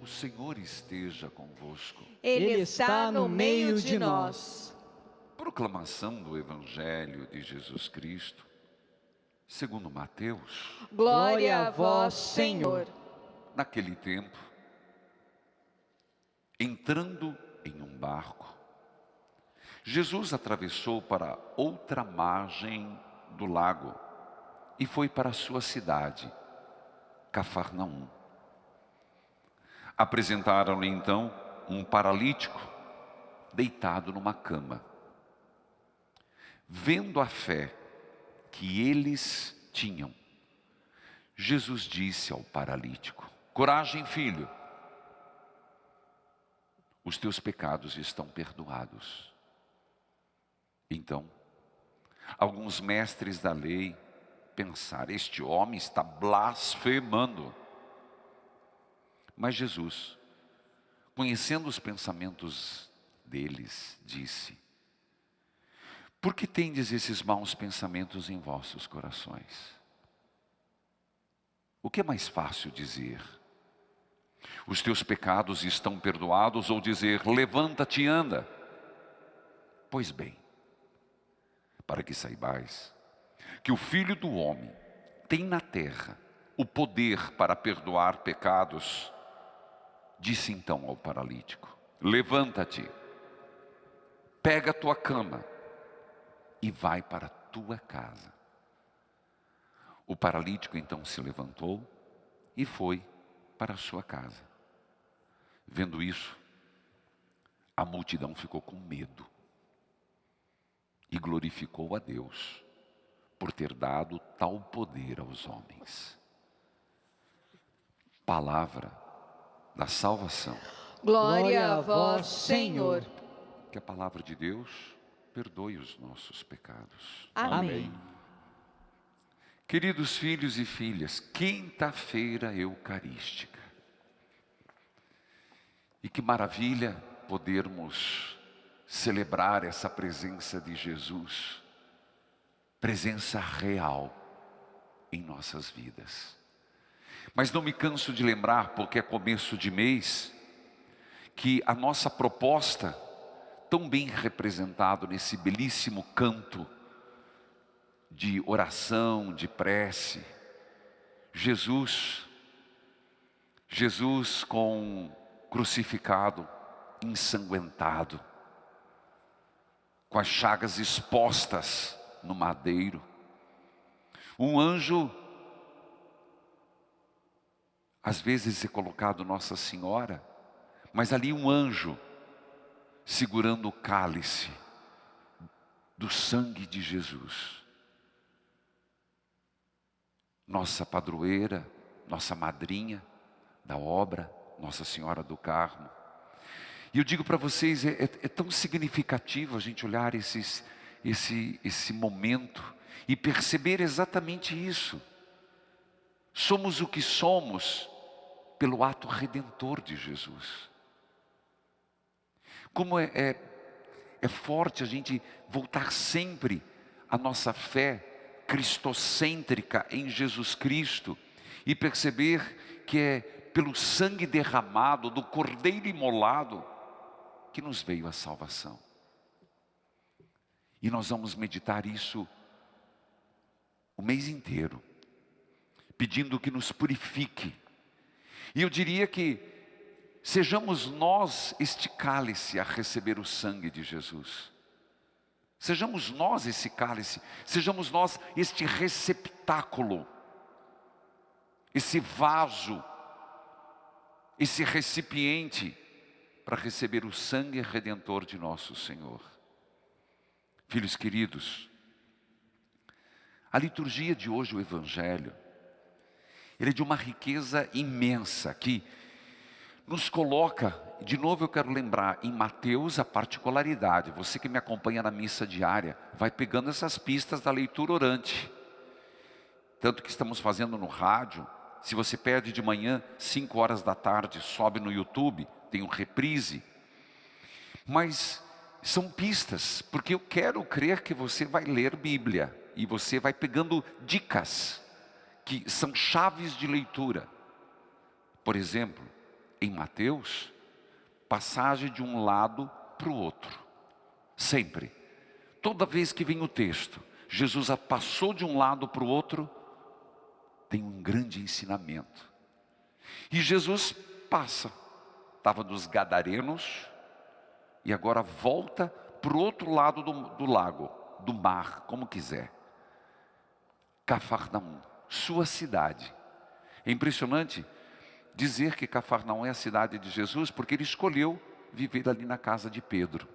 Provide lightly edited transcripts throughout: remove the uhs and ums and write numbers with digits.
O Senhor esteja convosco. Ele está no meio de nós. Proclamação do Evangelho de Jesus Cristo, segundo Mateus. Glória a vós, Senhor. Naquele tempo, entrando em um barco, Jesus atravessou para outra margem do lago e foi para a sua cidade, Cafarnaum. Apresentaram-lhe então um paralítico deitado numa cama. Vendo a fé que eles tinham, Jesus disse ao paralítico: coragem, filho, os teus pecados estão perdoados. Então, alguns mestres da lei pensaram: este homem está blasfemando. Mas Jesus, conhecendo os pensamentos deles, disse: por que tendes esses maus pensamentos em vossos corações? O que é mais fácil dizer: os teus pecados estão perdoados, ou dizer: levanta-te e anda? Pois bem, para que saibais que o Filho do Homem tem na terra o poder para perdoar pecados, disse então ao paralítico: levanta-te, pega a tua cama e vai para a tua casa. O paralítico então se levantou e foi para a sua casa. Vendo isso, a multidão ficou com medo e glorificou a Deus por ter dado tal poder aos homens. Palavra da salvação. Glória a vós, Senhor. Que a palavra de Deus perdoe os nossos pecados. Amém. Queridos filhos e filhas, quinta-feira eucarística. E que maravilha podermos celebrar essa presença de Jesus, presença real em nossas vidas. Mas não me canso de lembrar, porque é começo de mês, que a nossa proposta, tão bem representado nesse belíssimo canto de oração, de prece, Jesus crucificado, ensanguentado, com as chagas expostas no madeiro. Um anjo, às vezes é colocado Nossa Senhora, mas ali um anjo segurando o cálice do sangue de Jesus. Nossa padroeira, nossa madrinha da obra, Nossa Senhora do Carmo. E eu digo para vocês, é tão significativo a gente olhar esse momento e perceber exatamente isso. Somos o que somos pelo ato redentor de Jesus. Como é forte a gente voltar sempre a nossa fé cristocêntrica em Jesus Cristo e perceber que é pelo sangue derramado do Cordeiro imolado que nos veio a salvação. E nós vamos meditar isso o mês inteiro, pedindo que nos purifique. E eu diria que sejamos nós este cálice a receber o sangue de Jesus. Sejamos nós esse cálice, sejamos nós este receptáculo, esse vaso, esse recipiente para receber o sangue redentor de nosso Senhor. Filhos queridos, a liturgia de hoje, o Evangelho, ele é de uma riqueza imensa que nos coloca, de novo eu quero lembrar, em Mateus a particularidade. Você que me acompanha na missa diária, vai pegando essas pistas da leitura orante. Tanto que estamos fazendo no rádio. Se você perde de manhã, 5 horas da tarde, sobe no YouTube, tem um reprise. Mas são pistas, porque eu quero crer que você vai ler Bíblia. E você vai pegando dicas, que são chaves de leitura. Por exemplo, em Mateus, passagem de um lado para o outro. Sempre. Toda vez que vem o texto, Jesus passou de um lado para o outro, tem um grande ensinamento. E Jesus passa. Estava dos Gadarenos e agora volta para o outro lado do lago, do mar, como quiser. Cafarnaum, sua cidade. É impressionante dizer que Cafarnaum é a cidade de Jesus, porque ele escolheu viver ali na casa de Pedro.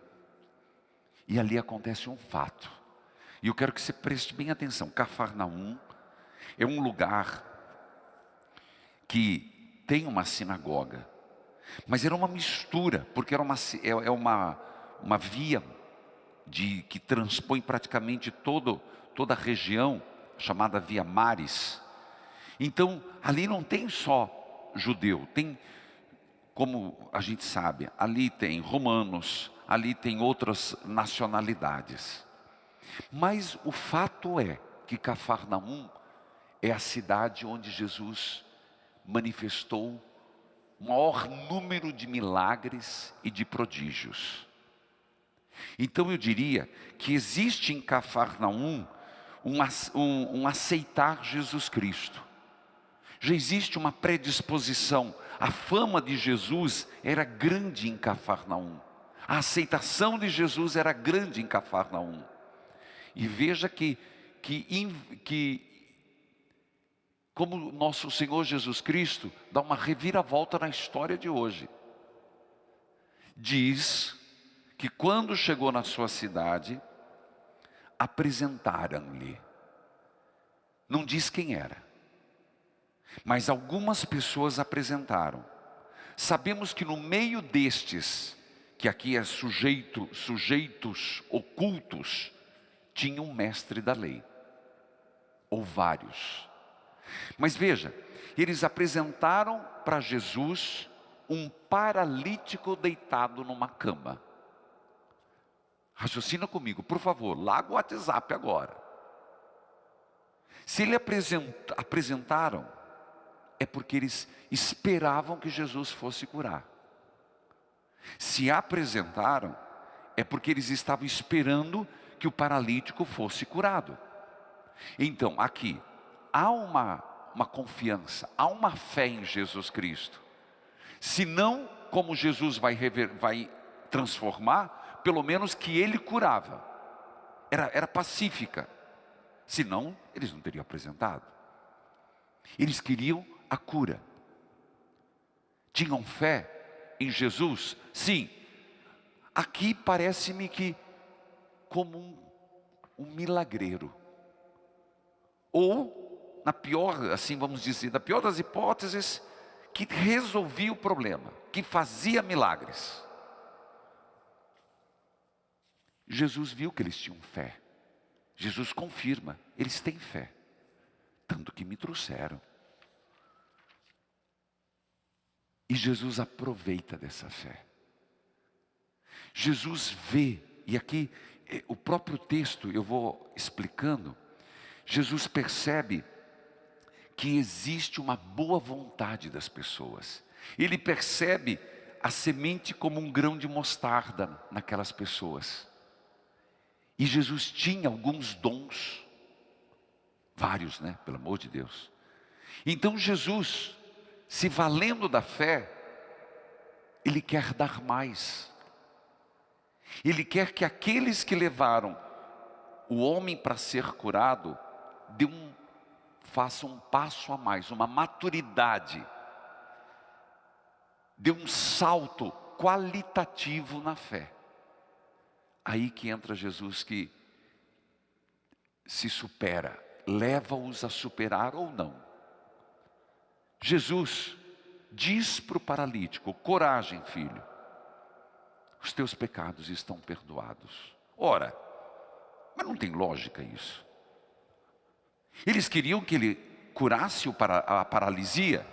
E ali acontece um fato. E eu quero que você preste bem atenção. Cafarnaum é um lugar que tem uma sinagoga. Mas era uma mistura, porque era uma via que transpõe praticamente toda a região, chamada Via Maris. Então, ali não tem só judeu, tem, como a gente sabe, ali tem romanos, ali tem outras nacionalidades. Mas o fato é que Cafarnaum é a cidade onde Jesus manifestou o maior número de milagres e de prodígios. Então eu diria que existe em Cafarnaum um aceitar Jesus Cristo. Já existe uma predisposição. A fama de Jesus era grande em Cafarnaum. A aceitação de Jesus era grande em Cafarnaum. E veja que como nosso Senhor Jesus Cristo dá uma reviravolta na história de hoje. Diz que quando chegou na sua cidade, apresentaram-lhe. Não diz quem era, mas algumas pessoas apresentaram. Sabemos que no meio destes, que aqui é sujeitos ocultos, tinha um mestre da lei, ou vários. Mas veja, eles apresentaram para Jesus um paralítico deitado numa cama. Raciocina comigo, por favor, larga o WhatsApp agora. Se ele apresentaram, é porque eles esperavam que Jesus fosse curar. Se apresentaram, é porque eles estavam esperando que o paralítico fosse curado. Então, aqui, há uma confiança, há uma fé em Jesus Cristo. Se não, como Jesus vai transformar, pelo menos que ele curava. Era pacífica. Senão, eles não teriam apresentado. Eles queriam a cura. Tinham fé em Jesus? Sim. Aqui parece-me que como um milagreiro. Ou, na pior, assim vamos dizer, na pior das hipóteses, que resolvia o problema, que fazia milagres. Jesus viu que eles tinham fé. Jesus confirma, eles têm fé. Tanto que me trouxeram. E Jesus aproveita dessa fé. Jesus vê, e aqui o próprio texto eu vou explicando. Jesus percebe que existe uma boa vontade das pessoas. Ele percebe a semente como um grão de mostarda naquelas pessoas. E Jesus tinha alguns dons, vários, né? Pelo amor de Deus. Então Jesus, se valendo da fé, Ele quer dar mais. Ele quer que aqueles que levaram o homem para ser curado, façam um passo a mais, uma maturidade, dê um salto qualitativo na fé. Aí que entra Jesus, que se supera, leva-os a superar ou não. Jesus diz para o paralítico: coragem, filho, os teus pecados estão perdoados. Ora, mas não tem lógica isso. Eles queriam que ele curasse a paralisia.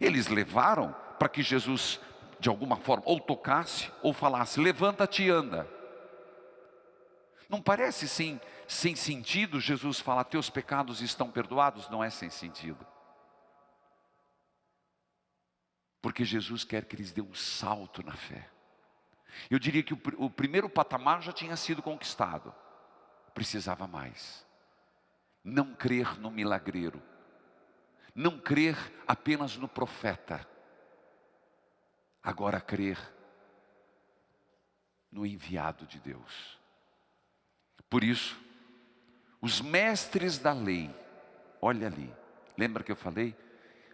Eles levaram para que Jesus, de alguma forma, ou tocasse, ou falasse: levanta-te e anda. Não parece sem sentido Jesus falar: teus pecados estão perdoados? Não é sem sentido. Porque Jesus quer que eles dêem um salto na fé. Eu diria que o primeiro patamar já tinha sido conquistado. Precisava mais. Não crer no milagreiro. Não crer apenas no profeta. Agora crer no enviado de Deus. Por isso, os mestres da lei, olha ali, lembra que eu falei?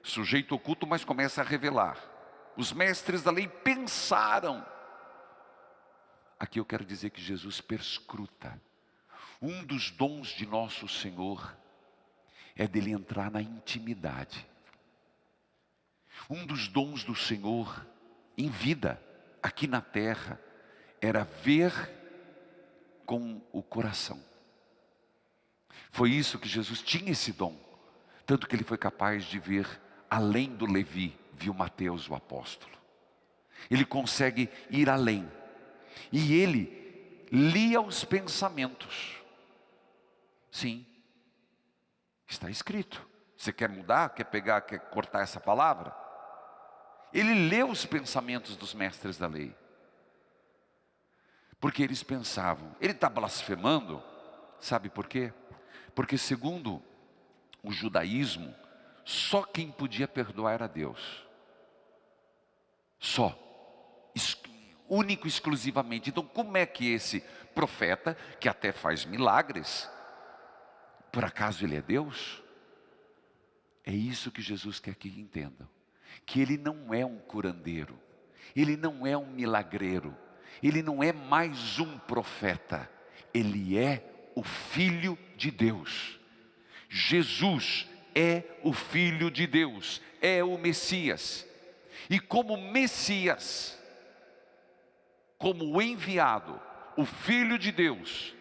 Sujeito oculto, mas começa a revelar. Os mestres da lei pensaram. Aqui eu quero dizer que Jesus perscruta. Um dos dons de nosso Senhor é dele entrar na intimidade. Um dos dons do Senhor em vida, aqui na terra, era ver com o coração. Foi isso que Jesus tinha, esse dom. Tanto que ele foi capaz de ver além do Levi, viu Mateus o apóstolo. Ele consegue ir além. E ele lia os pensamentos. Sim, está escrito. Você quer mudar? Quer pegar, quer cortar essa palavra? Ele leu os pensamentos dos mestres da lei. Porque eles pensavam, ele está blasfemando, sabe por quê? Porque segundo o judaísmo, só quem podia perdoar era Deus. Só. Único e exclusivamente. Então como é que esse profeta, que até faz milagres, por acaso ele é Deus? É isso que Jesus quer que entendam. Que ele não é um curandeiro. Ele não é um milagreiro. Ele não é mais um profeta. Ele é o Filho de Deus. Jesus é o Filho de Deus. É o Messias. E como Messias, como o enviado, o Filho de Deus,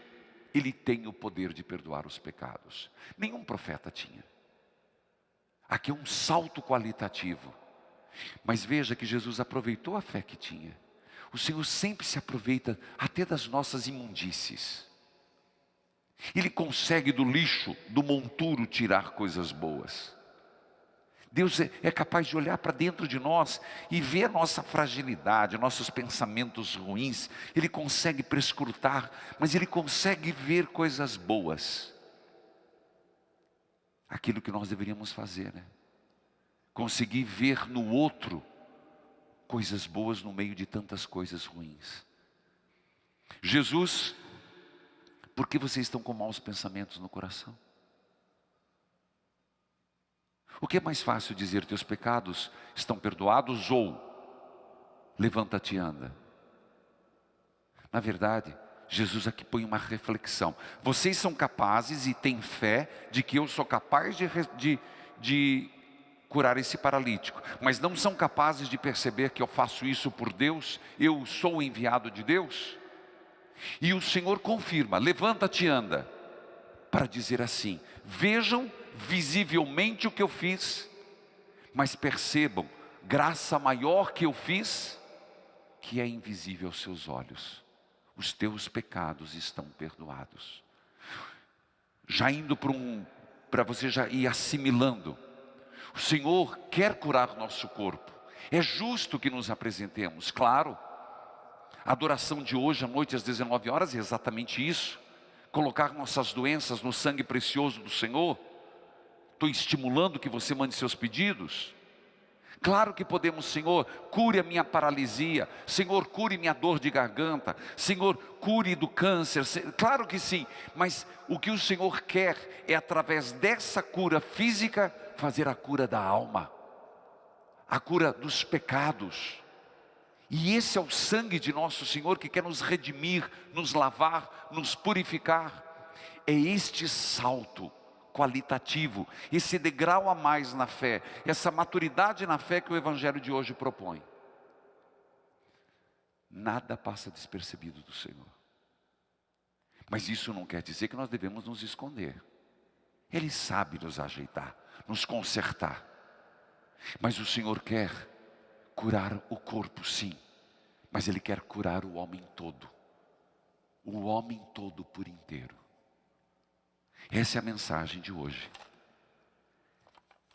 ele tem o poder de perdoar os pecados. Nenhum profeta tinha. Aqui é um salto qualitativo. Mas veja que Jesus aproveitou a fé que tinha. O Senhor sempre se aproveita até das nossas imundícies. Ele consegue do lixo, do monturo, tirar coisas boas. Deus é capaz de olhar para dentro de nós e ver a nossa fragilidade, nossos pensamentos ruins. Ele consegue perscrutar, mas Ele consegue ver coisas boas. Aquilo que nós deveríamos fazer, né? Conseguir ver no outro coisas boas no meio de tantas coisas ruins. Jesus, por que vocês estão com maus pensamentos no coração? O que é mais fácil dizer, teus pecados estão perdoados, ou levanta-te e anda? Na verdade, Jesus aqui põe uma reflexão. Vocês são capazes e têm fé de que eu sou capaz de curar esse paralítico, mas não são capazes de perceber que eu faço isso por Deus, eu sou o enviado de Deus? E o Senhor confirma, levanta-te e anda, para dizer assim, vejam visivelmente o que eu fiz, mas percebam, graça maior que eu fiz, que é invisível aos seus olhos. Os teus pecados estão perdoados. Já indo para você já ir assimilando, o Senhor quer curar nosso corpo. É justo que nos apresentemos, claro. A adoração de hoje à noite às 19 horas é exatamente isso. Colocar nossas doenças no sangue precioso do Senhor. Estou estimulando que você mande seus pedidos. Claro que podemos, Senhor, cure a minha paralisia. Senhor, cure minha dor de garganta. Senhor, cure do câncer. Claro que sim, mas o que o Senhor quer é, através dessa cura física, fazer a cura da alma, a cura dos pecados. E esse é o sangue de nosso Senhor que quer nos redimir, nos lavar, nos purificar. É este salto qualitativo, esse degrau a mais na fé, essa maturidade na fé que o Evangelho de hoje propõe. Nada passa despercebido do Senhor. Mas isso não quer dizer que nós devemos nos esconder. Ele sabe nos ajeitar, nos consertar. Mas o Senhor quer curar o corpo, sim. Mas Ele quer curar o homem todo. O homem todo por inteiro. Essa é a mensagem de hoje.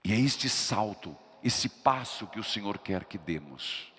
E é este salto esse passo que o Senhor quer que demos.